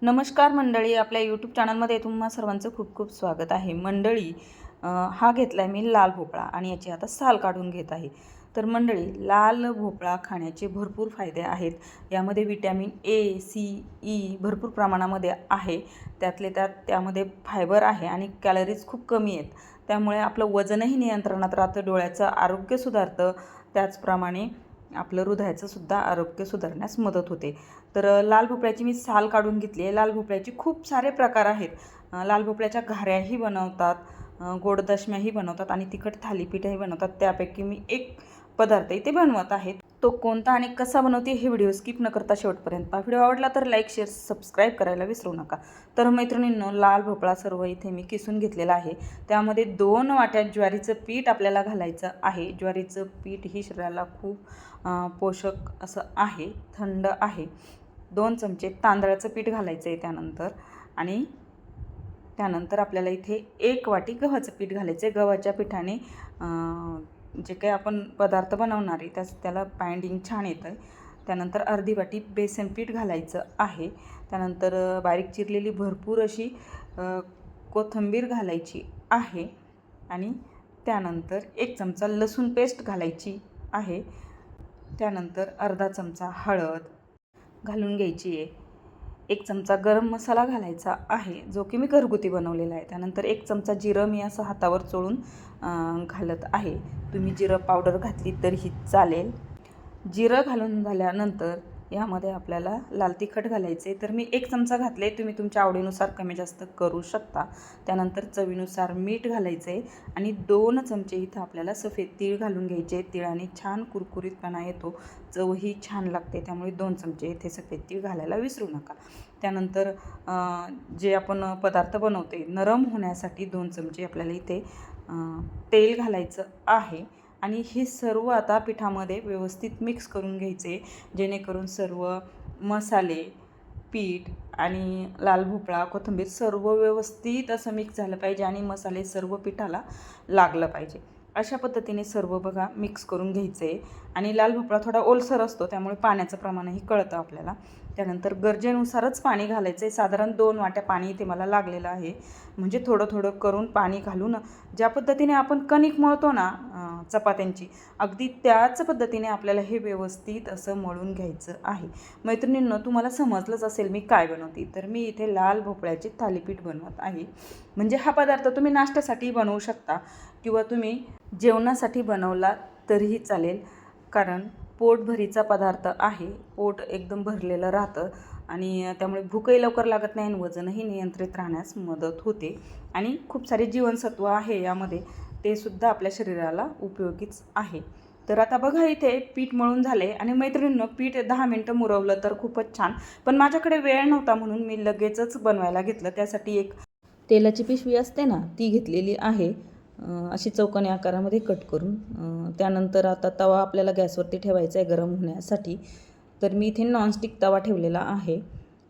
नमस्कार मंडळी, आपल्या यूट्यूब चॅनलमध्ये तुम्हा सर्वांचं खूप खूप स्वागत आहे. मंडळी, हा घेतला आहे मी लाल भोपळा आणि याची आता साल काढून घेत आहे. तर मंडळी, लाल भोपळा खाण्याचे भरपूर फायदे आहेत. यामध्ये विटॅमिन ए, सी, ई भरपूर प्रमाणामध्ये आहे. त्यातले त्यामध्ये फायबर आहे आणि कॅलरीज खूप कमी आहेत. त्यामुळे आपलं वजनही नियंत्रणात राहतं, डोळ्याचं आरोग्य सुधारतं, त्याचप्रमाणे आपलं हृदयाचं सुद्धा आरोग्य सुधारण्यास मदत होते. तर लाल भोपळ्याची मी साल काढून घेतली आहे. लाल भोपळ्याचे खूप सारे प्रकार आहेत. लाल भोपळ्याच्या घाऱ्याही बनवतात, गोड दशम्याही बनवतात आणि तिखट थालीपीठही बनवतात. त्यापैकी मी एक पदार्थ इथे बनवत आहे. तो कोणता आणि कसा बनवते हे व्हिडिओ स्किप न करता शेवटपर्यंत पहा. व्हिडिओ आवडला तर लाईक, शेअर, सबस्क्राईब करायला विसरू नका. तर मैत्रिणींनो, लाल भोपळा सर्व इथे मी किसून घेतलेला आहे. त्यामध्ये 2 वाट्या ज्वारीचं पीठ आपल्याला घालायचं आहे. ज्वारीचं पीठ ही शरीराला खूप पोषक असं आहे, थंड आहे. 2 चमचे तांदळाचं पीठ घालायचं आहे त्यानंतर त्यानंतर आपल्याला इथे 1 वाटी गव्हाचं पीठ घालायचं आहे. गव्हाच्या पिठाने जे काही आपण पदार्थ बनवणार आहे त्याला बाइंडिंग छान येतं आहे. त्यानंतर अर्धी वाटी बेसन पीठ घालायचं आहे. त्यानंतर बारीक चिरलेली भरपूर अशी कोथिंबीर घालायची आहे आणि त्यानंतर 1 चमचा लसूण पेस्ट घालायची आहे. त्यानंतर अर्धा चमचा हळद घालून घ्यायची आहे. 1 चमचा गरम मसाला घालायचा आहे, जो की मी घरगुती बनवलेला आहे. त्यानंतर 1 चमचा जिरं मी असं हातावर चोळून घालत आहे. तुम्ही जिरं पावडर घातली तरीही चालेल. जिरं घालून झाल्यानंतर यामध्ये आपल्याला लाल तिखट घालायचे. तर मी 1 चमचा घातले, तुम्ही तुमच्या आवडीनुसार कमी जास्त करू शकता. त्यानंतर चवीनुसार मीठ घालायचे आणि 2 चमचे इथं आपल्याला सफेद तीळ घालून घ्यायचे. तिळाने छान कुरकुरीतपणा येतो, चवही छान लागते. त्यामुळे 2 चमचे इथे सफेद तीळ घालायला विसरू नका. त्यानंतर जे आपण पदार्थ बनवते नरम होण्यासाठी 2 चमचे आपल्याला इथे तेल घालायचं आहे आणि हे सर्व आता पिठामध्ये व्यवस्थित मिक्स करून घ्यायचे, जेणेकरून सर्व मसाले, पीठ आणि लाल भोपळा, कोथिंबीर सर्व व्यवस्थित असं मिक्स झालं पाहिजे आणि मसाले सर्व पिठाला लागलं पाहिजे. अशा पद्धतीने सर्व बघा मिक्स करून घ्यायचं आहे आणि लाल भोपळा थोडा ओलसर असतो, त्यामुळे पाण्याचं प्रमाणही कळतं आपल्याला. त्यानंतर गरजेनुसारच पाणी घालायचं आहे. साधारण 2 वाट्या पाणी इथे मला लागलेलं आहे. म्हणजे थोडं थोडं करून पाणी घालून ज्या पद्धतीने आपण कणिक मळतो ना चपात्यांची, अगदी त्याच पद्धतीने आपल्याला हे व्यवस्थित असं मळून घ्यायचं आहे. मैत्रिणींनो, तुम्हाला समजलंच असेल मी काय बनवते. तर मी इथे लाल भोपळ्याचे थालीपीठ बनवत आहे. म्हणजे हा पदार्थ तुम्ही नाश्त्यासाठी बनवू शकता किंवा तुम्ही जेवणासाठी बनवला तरीही चालेल, कारण पोटभरीचा पदार्थ आहे. पोट एकदम भरलेलं राहतं आणि त्यामुळे भूकही लवकर लागत नाही आणि वजनही नियंत्रित राहण्यास मदत होते आणि खूप सारे जीवनसत्व आहे यामध्ये, ते सुद्धा आपल्या शरीराला उपयोगीच आहे. तर आता बघा, इथे पीठ मळून झाले आणि मैत्रिणींनो, पीठ 10 मिनटं मुरवलं तर खूपच छान. पण माझ्याकडे वेळ नव्हता म्हणून मी लगेचच बनवायला घेतलं. त्यासाठी एक तेलाची पिशवी असते ना, ती घेतलेली आहे, अशी चौकोनी आकारामध्ये कट करून. त्यानंतर आता तवा आपल्याला गॅसवरती ठेवायचा आहे गरम होण्यासाठी. तर मी इथे नॉनस्टिक तवा ठेवलेला आहे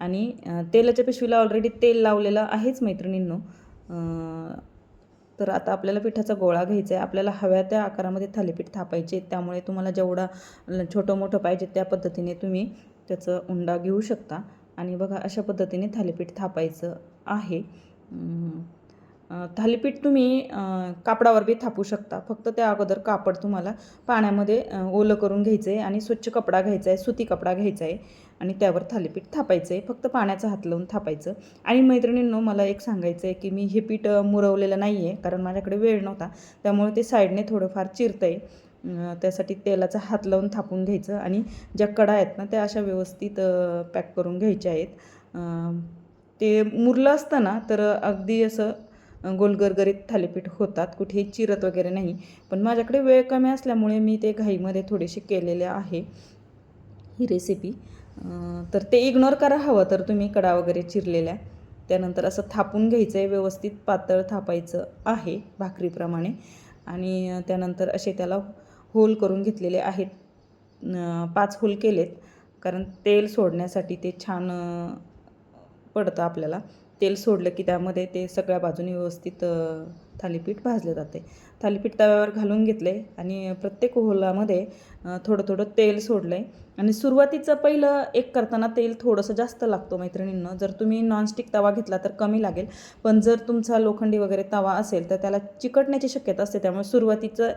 आणि तेलाच्या पिशवीला ऑलरेडी तेल लावलेलं आहेच मैत्रिणींनो. तर आता आपल्याला पिठाचा गोळा घ्यायचा आहे. आपल्याला हव्या त्या आकारामध्ये थालीपीठ थापायचे. त्यामुळे तुम्हाला जेवढा छोटं मोठं पाहिजे त्या पद्धतीने तुम्ही त्याचं उंडा घेऊ शकता आणि बघा अशा पद्धतीने थालीपीठ थापायचं आहे. थालीपीठ तुम्ही कापडावर बी थापू शकता. फक्त त्या अगोदर कापड तुम्हाला पाण्यामध्ये ओलं करून घ्यायचं आहे आणि स्वच्छ कपडा घ्यायचा आहे, सुती कपडा घ्यायचा आहे आणि त्यावर थालीपीठ थापायचं आहे. फक्त पाण्याचा हात लावून थापायचं. आणि मैत्रिणींनो, मला एक सांगायचं आहे की मी हे पीठ मुरवलेलं नाही आहे, कारण माझ्याकडे वेळ नव्हता. त्यामुळे ते साईडने थोडंफार चिरतं आहे. त्यासाठी तेलाचा हात लावून थापून घ्यायचं आणि ज्या कडा आहेत ना त्या अशा व्यवस्थित पॅक करून घ्यायच्या आहेत. ते मुरलं असतं ना तर अगदी असं गोलगरगरीत थालीपीठ होतात, कुठेही चिरत वगैरे नाही. पण माझ्याकडे वेळ कमी असल्यामुळे मी ते घाईमध्ये थोडेसे केलेले आहे ही रेसिपी. तर ते इग्नोर करा हवं तर तुम्ही कडा वगैरे चिरलेल्या. त्यानंतर असं थापून घ्यायचं आहे, व्यवस्थित पातळ थापायचं आहे भाकरीप्रमाणे. आणि त्यानंतर असे त्याला होल करून घेतलेले आहेत. 5 होल केलेत, कारण तेल सोडण्यासाठी ते छान पडतं आपल्याला. तेल सोडलं की त्यामध्ये ते सगळ्या बाजूनी व्यवस्थित थालीपीठ भाजलं जाते. थालीपीठ तव्यावर घालून घेतले आणि प्रत्येक होलामध्ये थोडं थोडं तेल सोडलं आहे. आणि सुरुवातीचं पहिलं एक करताना तेल थोडंसं जास्त लागतो मैत्रिणींनो. जर तुम्ही नॉनस्टिक तवा घेतला तर कमी लागेल, पण जर तुमचा लोखंडी वगैरे तवा असेल तर त्याला चिकटण्याची शक्यता असते. त्यामुळे सुरुवातीचं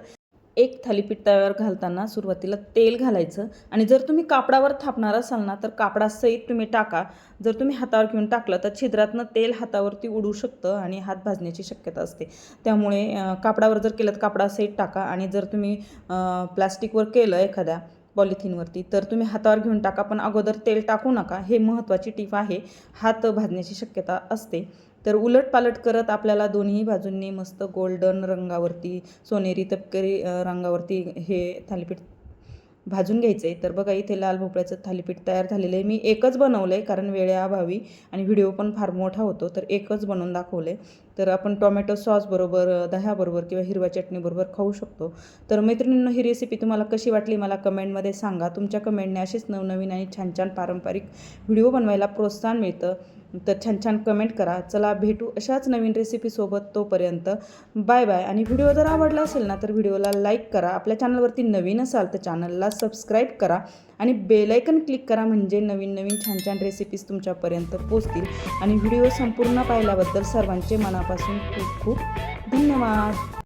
एक थालीपीठ तव्यावर घालताना सुरुवातीला तेल घालायचं आणि जर तुम्ही कापडावर थापणार असाल ना तर कापडासहित तुम्ही टाका. जर तुम्ही हातावर घेऊन टाकलं तर छिद्रातनं तेल हातावरती उडू शकतं आणि हात भाजण्याची शक्यता असते. त्यामुळे कापडावर जर केलं तर कापडासहित टाका आणि जर तुम्ही प्लास्टिकवर केलं एखाद्या पॉलिथिनवरती तर तुम्ही हातावर घेऊन टाका, पण अगोदर तेल टाकू नका. हे महत्त्वाची टीप आहे. हात भाजण्याची शक्यता असते. तर उलटपालट करत आपल्याला दोन्ही बाजूंनी मस्त गोल्डन रंगावरती, सोनेरी तपकिरी रंगावरती हे थालीपीठ भाजून घ्यायचं आहे. तर बघा इथे लाल भोपळ्याचं थालीपीठ तयार झालेलं आहे. मी एकच बनवलं आहे कारण वेळेअभावी आणि व्हिडिओ पण फार मोठा होतो, तर एकच बनवून दाखवलं आहे. तर आपण टोमॅटो सॉसबरोबर, दह्याबरोबर किंवा हिरव्या चटणीबरोबर खाऊ शकतो. तर मैत्रिणींनो, ही रेसिपी तुम्हाला कशी वाटली मला कमेंटमध्ये सांगा. तुमच्या कमेंटने असेच नवनवीन आणि छान छान पारंपरिक व्हिडिओ बनवायला प्रोत्साहन मिळतं. तर छान छान कमेंट करा. चला भेटू अशाच नवीन रेसिपीसोबत. तोपर्यंत बाय बाय. आणि व्हिडिओ जर आवडला असेल ना तर व्हिडिओला लाईक करा. आपल्या चॅनलवरती नवीन असाल तर चॅनलला सबस्क्राईब करा आणि बेल आयकन क्लिक करा, म्हणजे नवीन नवीन छान छान रेसिपीज तुमच्यापर्यंत पोहोचतील. आणि व्हिडिओ संपूर्ण पाहिल्याबद्दल सर्वांचे मनापासून खूप खूप धन्यवाद.